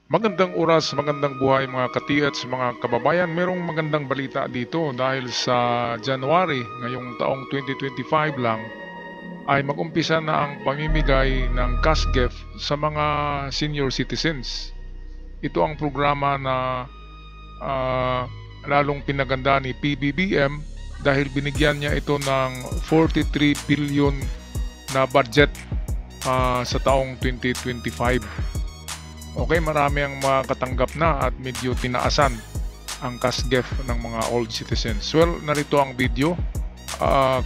Magandang oras, magandang buhay mga ka-TH, mga kababayan. Merong magandang balita dito dahil sa January ngayong taong 2025 lang ay mag-umpisa na ang pamimigay ng cash gift sa mga senior citizens. Ito ang programa na ah, lalong pinaganda ni PBBM dahil binigyan niya ito ng 43 billion na budget sa taong 2025. Okay, marami ang makatanggap na at medyo tinaasan ang cash gift ng mga old citizens. Well, narito ang video.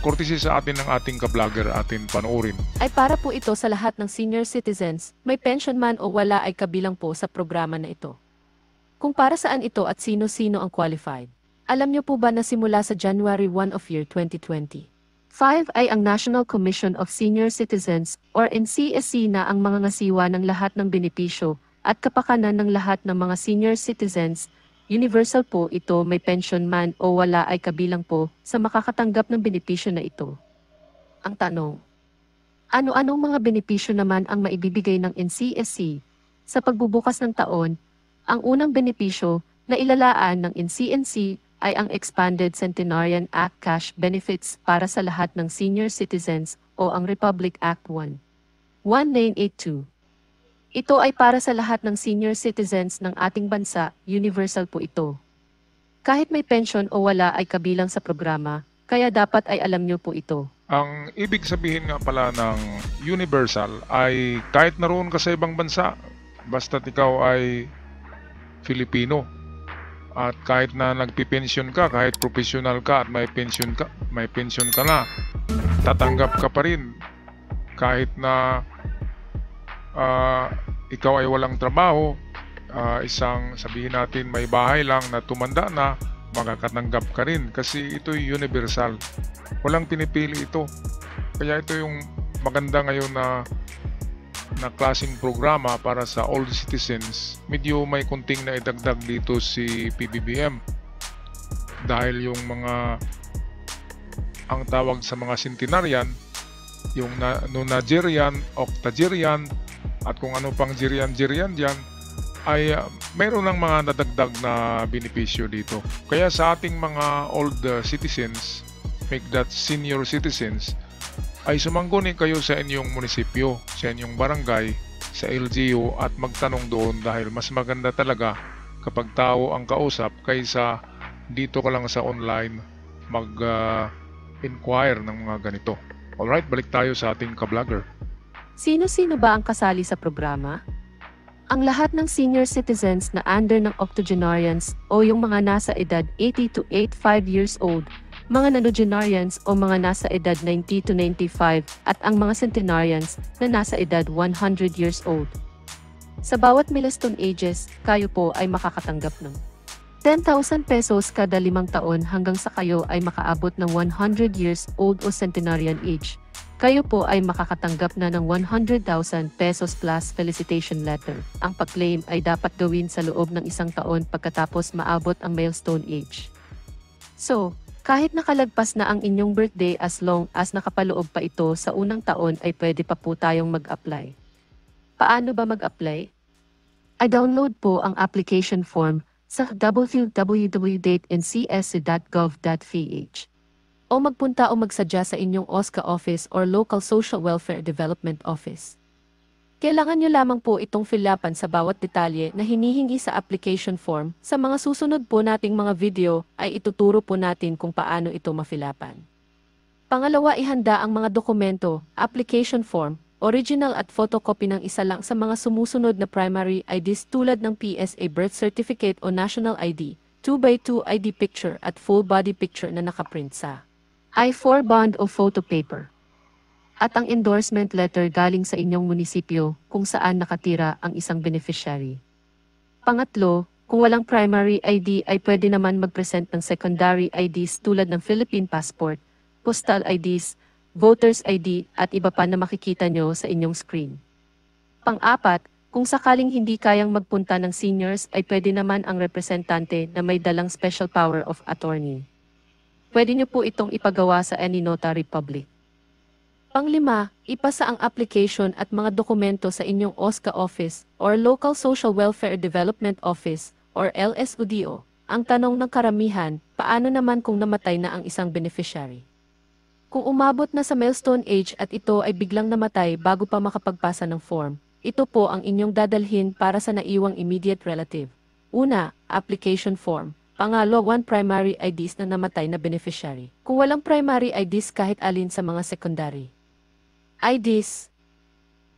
Courtesy sa atin ng ating ka-vlogger, atin panoorin. Ay para po ito sa lahat ng senior citizens, may pension man o wala ay kabilang po sa programa na ito. Kung para saan ito at sino-sino ang qualified. Alam niyo po ba na simula sa January 1 of year 2020? 5 ay ang National Commission of Senior Citizens or NCSC na ang mga ngasiwa ng lahat ng benepisyo at kapakanan ng lahat ng mga senior citizens. Universal po ito, may pension man o wala ay kabilang po sa makakatanggap ng benepisyo na ito. Ang tanong, ano-anong mga benepisyo naman ang maibibigay ng NCSC? Sa pagbubukas ng taon, ang unang benepisyo na ilalaan ng NCNC ay ang Expanded Centenarian Act Cash Benefits para sa lahat ng senior citizens o ang Republic Act 1. 1982. Ito ay para sa lahat ng senior citizens ng ating bansa, universal po ito. Kahit may pension o wala ay kabilang sa programa, kaya dapat ay alam niyo po ito. Ang ibig sabihin nga pala ng universal ay kahit naroon ka sa ibang bansa, basta't ikaw ay Filipino. At kahit na nagpipensyon ka, kahit professional ka at may pension ka na, tatanggap ka pa rin. Kahit na ikaw ay walang trabaho, isang sabihin natin may bahay lang na tumanda na, makakatanggap ka rin kasi ito universal. Walang pinipili ito. Kaya ito yung maganda ngayon na klaseng programa para sa old citizens. Medyo may kunting na idagdag dito si PBBM dahil yung mga ang tawag sa mga centenarian, yung nonagerian, octogenarian at kung ano pang jirian dyan ay mayroon ng mga nadagdag na benepisyo dito. Kaya sa ating mga old citizens, make that senior citizens, ay sumangguni kayo sa inyong munisipyo, sa inyong barangay, sa LGU at magtanong doon dahil mas maganda talaga kapag tao ang kausap kaysa dito ka lang sa online mag-inquire ng mga ganito. Alright, balik tayo sa ating ka-vlogger. Sino-sino ba ang kasali sa programa? Ang lahat ng senior citizens na under ng octogenarians o yung mga nasa edad 80 to 85 years old, mga nonagenarians o mga nasa edad 90 to 95 at ang mga centenarians na nasa edad 100 years old. Sa bawat milestone ages, kayo po ay makakatanggap ng 10,000 pesos kada 5 taon hanggang sa kayo ay makaabot ng 100 years old o centenarian age. Kayo po ay makakatanggap na ng 100,000 pesos plus felicitation letter. Ang pag-claim ay dapat gawin sa loob ng 1 taon pagkatapos maabot ang milestone age. So, kahit nakalagpas na ang inyong birthday as long as nakapaloob pa ito sa unang taon ay pwede pa po tayong mag-apply. Paano ba mag-apply? I-download po ang application form sa www.ncsc.gov.ph o magpunta o magsadya sa inyong OSCA office or Local Social Welfare Development Office. Kailangan nyo lamang po itong fill-upan sa bawat detalye na hinihingi sa application form. Sa mga susunod po nating mga video ay ituturo po natin kung paano ito ma-fill-upan. Pangalawa, ihanda ang mga dokumento, application form, original at photocopy ng isa lang sa mga sumusunod na primary IDs tulad ng PSA birth certificate o national ID, 2x2 ID picture at full body picture na nakaprint sa I-4 bond o photo paper. At ang endorsement letter galing sa inyong munisipyo kung saan nakatira ang isang beneficiary. Pangatlo, kung walang primary ID ay pwede naman mag-present ng secondary IDs tulad ng Philippine passport, postal IDs, voter's ID at iba pa na makikita nyo sa inyong screen. Pang-apat, kung sakaling hindi kayang magpunta ng seniors ay pwede naman ang representante na may dalang special power of attorney. Pwede nyo po itong ipagawa sa any notary public. Panglima, ipasa ang application at mga dokumento sa inyong OSCA office or Local Social Welfare Development Office or LSUDO. Ang tanong ng karamihan, paano naman kung namatay na ang isang beneficiary? Kung umabot na sa milestone age at ito ay biglang namatay bago pa makapagpasa ng form, ito po ang inyong dadalhin para sa naiwang immediate relative. Una, application form. Pangalo, 1 primary IDs na namatay na beneficiary. Kung walang primary IDs kahit alin sa mga secondary IDs,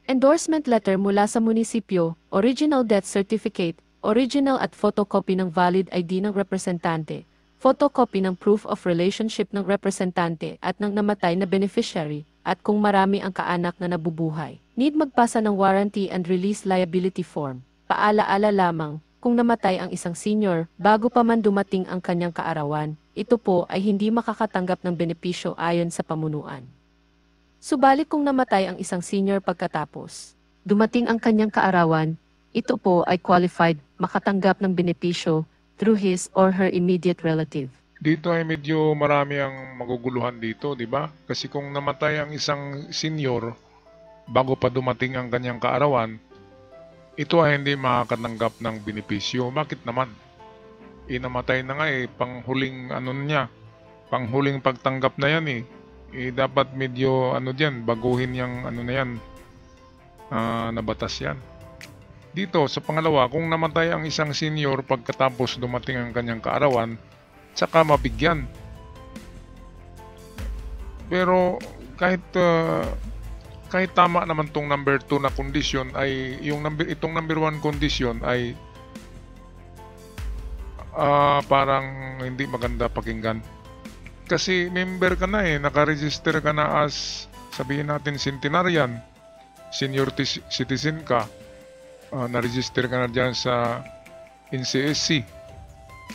endorsement letter mula sa munisipyo, original death certificate, original at photocopy ng valid ID ng representante, photocopy ng proof of relationship ng representante at ng namatay na beneficiary, at kung marami ang kaanak na nabubuhay. Need magpasa ng warranty and release liability form. Paalaala lamang, kung namatay ang isang senior bago pa man dumating ang kanyang kaarawan, ito po ay hindi makakatanggap ng benepisyo ayon sa pamunuan. Subalit kung namatay ang isang senior pagkatapos dumating ang kanyang kaarawan, ito po ay qualified makatanggap ng benepisyo through his or her immediate relative. Dito ay medyo marami ang maguguluhan dito, di ba? Kasi kung namatay ang isang senior bago pa dumating ang kanyang kaarawan, ito ay hindi makakatanggap ng benepisyo. Bakit naman? Namatay na nga panghuling ano niya, panghuling pagtanggap na yan dapat medyo baguhin yung na yan, na batas yan. Dito sa pangalawa, kung namatay ang isang senior pagkatapos dumating ang kanyang kaarawan, saka mabigyan. Pero kahit tama naman tong number 2 na condition ay itong number 1 condition ay parang hindi maganda pakinggan. Kasi member ka na naka-register ka na as, sabihin natin, centenarian, senior citizen ka, na-register ka na dyan sa NCSC,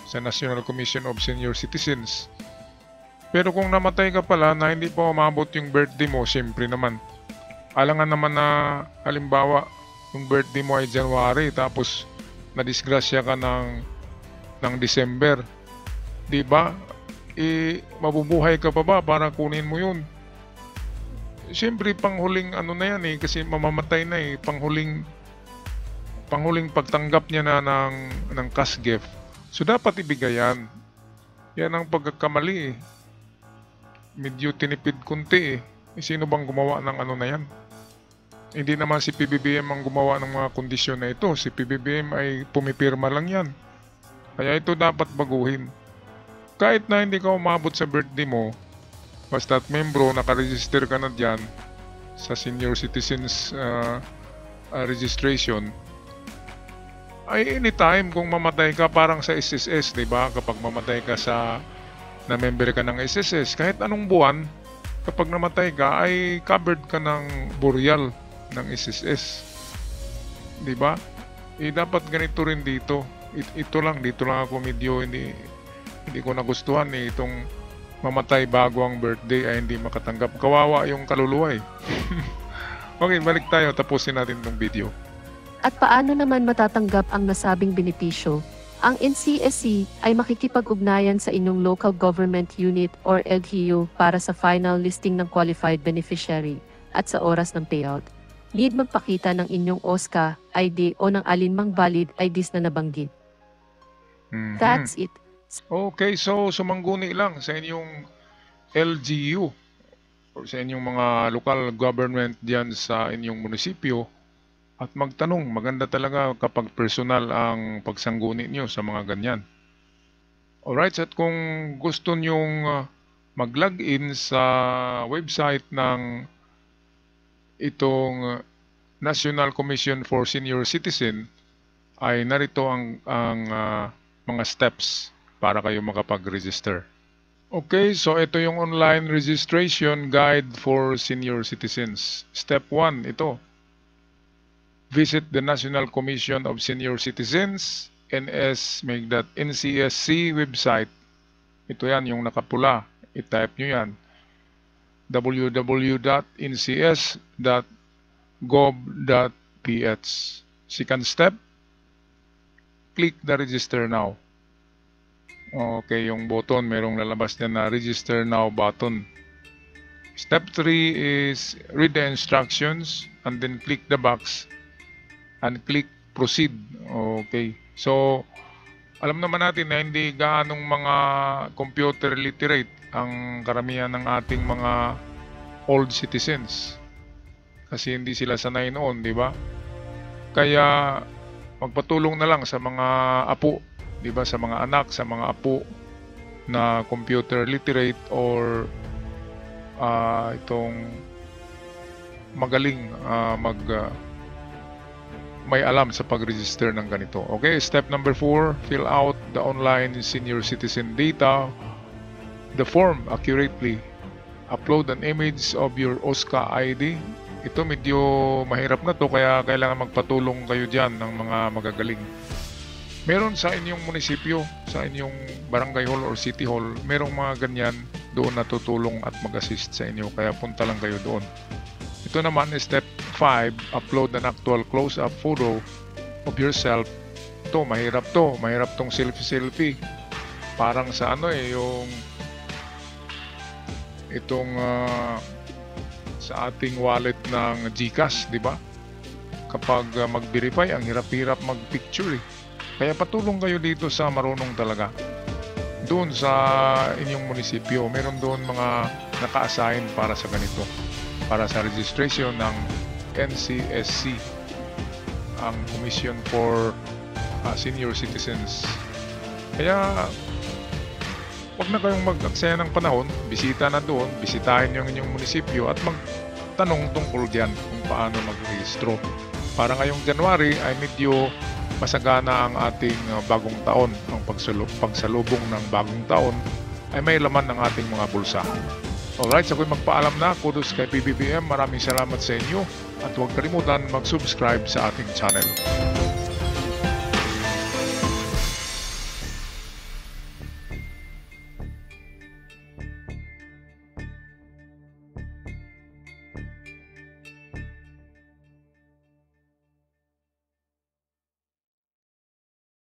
sa National Commission of Senior Citizens. Pero kung namatay ka pala na hindi pa umabot yung birthday mo, siyempre naman, alangan naman na halimbawa, yung birthday mo ay January, tapos nadisgrasya ka ng December, di ba? Mabubuhay ka pa ba para kunin mo yun? Siyempre, panghuling na yan kasi mamamatay na panghuling pagtanggap niya na ng cash gift. So, dapat ibigay yan. Yan ang pagkakamali Medyo tinipid kunti Sino bang gumawa ng na yan? Hindi naman si PBBM ang gumawa ng mga kondisyon na ito. Si PBBM ay pumipirma lang yan. Kaya ito dapat baguhin. Kahit na hindi ka umabot sa birthday mo, basta't membro, nakaregister ka na dyan sa Senior Citizens Registration, ay anytime kung mamatay ka parang sa SSS, diba? Kapag mamatay ka na member ka ng SSS, kahit anong buwan, kapag namatay ka, ay covered ka ng burial ng SSS. Diba? Dapat ganito rin dito. Dito lang ako medyo hindi ko nagustuhan itong mamatay bago ang birthday ay hindi makatanggap. Kawawa yung kaluluwa Okay, balik tayo. Tapusin natin itong video. At paano naman matatanggap ang nasabing benepisyo? Ang NCSC ay makikipag-ugnayan sa inyong local government unit or LGU para sa final listing ng qualified beneficiary at sa oras ng payout. Need magpakita ng inyong OSCA, ID o ng alinmang valid IDs na nabanggit. That's it. Okay, so sumangguni lang sa inyong LGU or sa inyong mga local government diyan sa inyong munisipyo at magtanong. Maganda talaga kapag personal ang pagsangguni nyo sa mga ganyan. Alright, at kung gusto nyong mag-login sa website ng itong National Commission for Senior Citizen, ay narito ang mga steps para kayo makapag-register. Okay, so ito yung online registration guide for senior citizens. Step 1, ito. Visit the National Commission of Senior Citizens, NCSC website. Ito yan, yung nakapula. I-type nyo yan. www.ncs.gov.ph. Second step, click the register now. Okay, yung button, merong lalabas dyan na register now button. Step 3 is read the instructions and then click the box and click proceed. Okay. So, alam naman natin na hindi gaanong mga computer literate ang karamihan ng ating mga old citizens. Kasi hindi sila sanay noon, di ba? Kaya magpatulong na lang sa mga apo, di ba? Sa mga anak, sa mga apo na computer literate or itong magaling may alam sa pag-register ng ganito. Okay, step number 4, fill out the online senior citizen data, the form accurately. Upload an image of your OSCA ID. Ito medyo mahirap na to, kaya kailangan magpatulong kayo dyan ng mga magagaling. Meron sa inyong munisipyo, sa inyong barangay hall or city hall, merong mga ganyan doon na tutulong at mag-assist sa inyo, kaya punta lang kayo doon. Ito naman is step 5, upload an actual close-up photo of yourself. Ito, mahirap to. Mahirap tong selfie-selfie. Parang sa yung itong sa ating wallet ng GCash, di ba? Kapag mag-verify, ang hirap-hirap mag-picture eh. Kaya patulong kayo dito sa marunong talaga. Doon sa inyong munisipyo, meron doon mga naka-assign para sa ganito. Para sa registration ng NCSC, ang Commission for Senior Citizens. Kaya huwag na kayong mag-aksaya ng panahon, bisita na doon, bisitahin yung inyong munisipyo at magtanong tungkol dyan kung paano mag-registro. Para ngayong January ay medyo masagana ang ating bagong taon. Ang pagsalubong ng bagong taon ay may laman ng ating mga bulsa. Alright, so ako'y magpaalam na. Kudos kay PBBM. Maraming salamat sa inyo. At huwag kalimutan mag-subscribe sa ating channel.